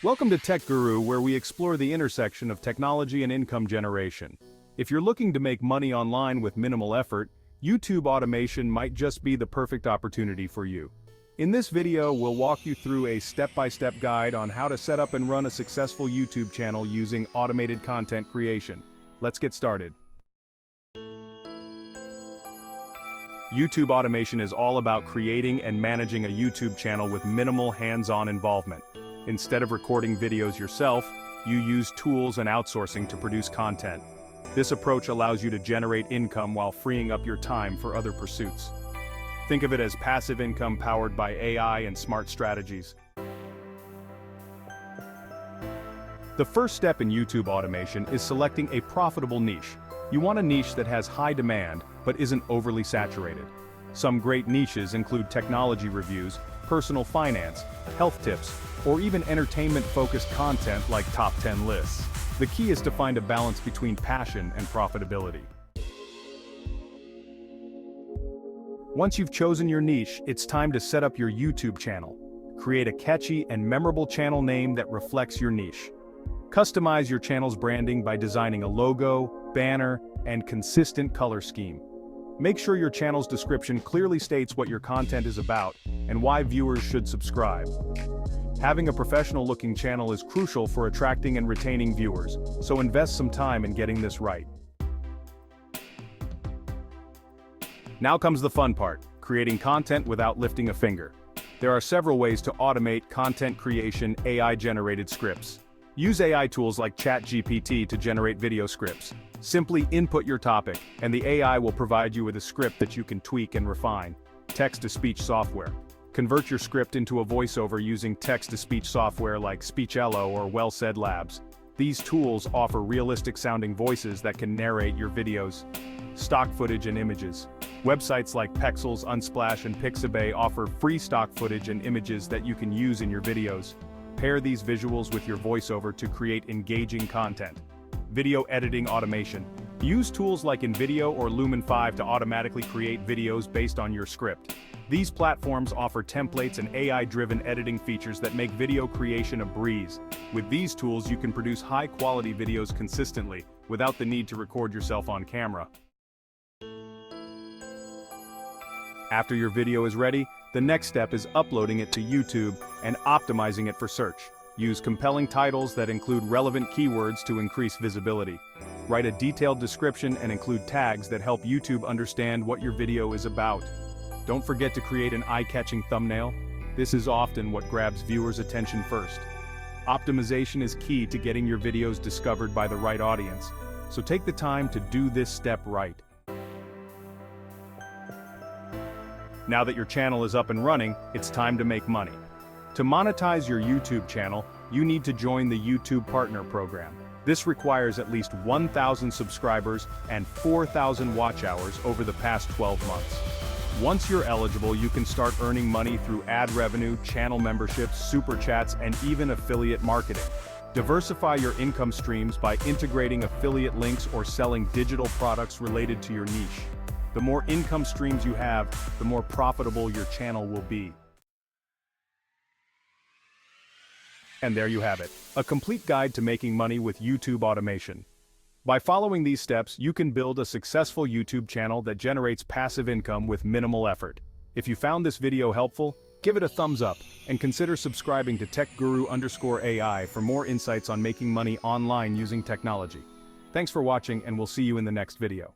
Welcome to Tech Guru, where we explore the intersection of technology and income generation. If you're looking to make money online with minimal effort, YouTube automation might just be the perfect opportunity for you. In this video, we'll walk you through a step-by-step guide on how to set up and run a successful YouTube channel using automated content creation. Let's get started. YouTube automation is all about creating and managing a YouTube channel with minimal hands-on involvement. Instead of recording videos yourself, you use tools and outsourcing to produce content. This approach allows you to generate income while freeing up your time for other pursuits. Think of it as passive income powered by AI and smart strategies. The first step in YouTube automation is selecting a profitable niche. You want a niche that has high demand, but isn't overly saturated. Some great niches include technology reviews, personal finance, health tips, or even entertainment-focused content like top 10 lists. The key is to find a balance between passion and profitability. Once you've chosen your niche, it's time to set up your YouTube channel. Create a catchy and memorable channel name that reflects your niche. Customize your channel's branding by designing a logo, banner, and consistent color scheme. Make sure your channel's description clearly states what your content is about and why viewers should subscribe. Having a professional-looking channel is crucial for attracting and retaining viewers, so invest some time in getting this right. Now comes the fun part, creating content without lifting a finger. There are several ways to automate content creation AI-generated scripts. Use AI tools like ChatGPT to generate video scripts. Simply input your topic, and the AI will provide you with a script that you can tweak and refine. Text-to-speech software. Convert your script into a voiceover using text-to-speech software like Speechello or Well Said Labs. These tools offer realistic-sounding voices that can narrate your videos. Stock footage and images. Websites like Pexels, Unsplash, and Pixabay offer free stock footage and images that you can use in your videos. Pair these visuals with your voiceover to create engaging content. Video editing automation. Use tools like InVideo or Lumen 5 to automatically create videos based on your script. These platforms offer templates and AI-driven editing features that make video creation a breeze. With these tools, you can produce high-quality videos consistently, without the need to record yourself on camera. After your video is ready, the next step is uploading it to YouTube and optimizing it for search. Use compelling titles that include relevant keywords to increase visibility. Write a detailed description and include tags that help YouTube understand what your video is about. Don't forget to create an eye-catching thumbnail. This is often what grabs viewers' attention first. Optimization is key to getting your videos discovered by the right audience, so take the time to do this step right. Now that your channel is up and running, it's time to make money. To monetize your YouTube channel, you need to join the YouTube Partner Program. This requires at least 1,000 subscribers and 4,000 watch hours over the past 12 months. Once you're eligible, you can start earning money through ad revenue, channel memberships, super chats, and even affiliate marketing. Diversify your income streams by integrating affiliate links or selling digital products related to your niche. The more income streams you have, the more profitable your channel will be. And there you have it, a complete guide to making money with YouTube automation. By following these steps, you can build a successful YouTube channel that generates passive income with minimal effort. If you found this video helpful, give it a thumbs up and consider subscribing to TechGuru_AI for more insights on making money online using technology. Thanks for watching, and we'll see you in the next video.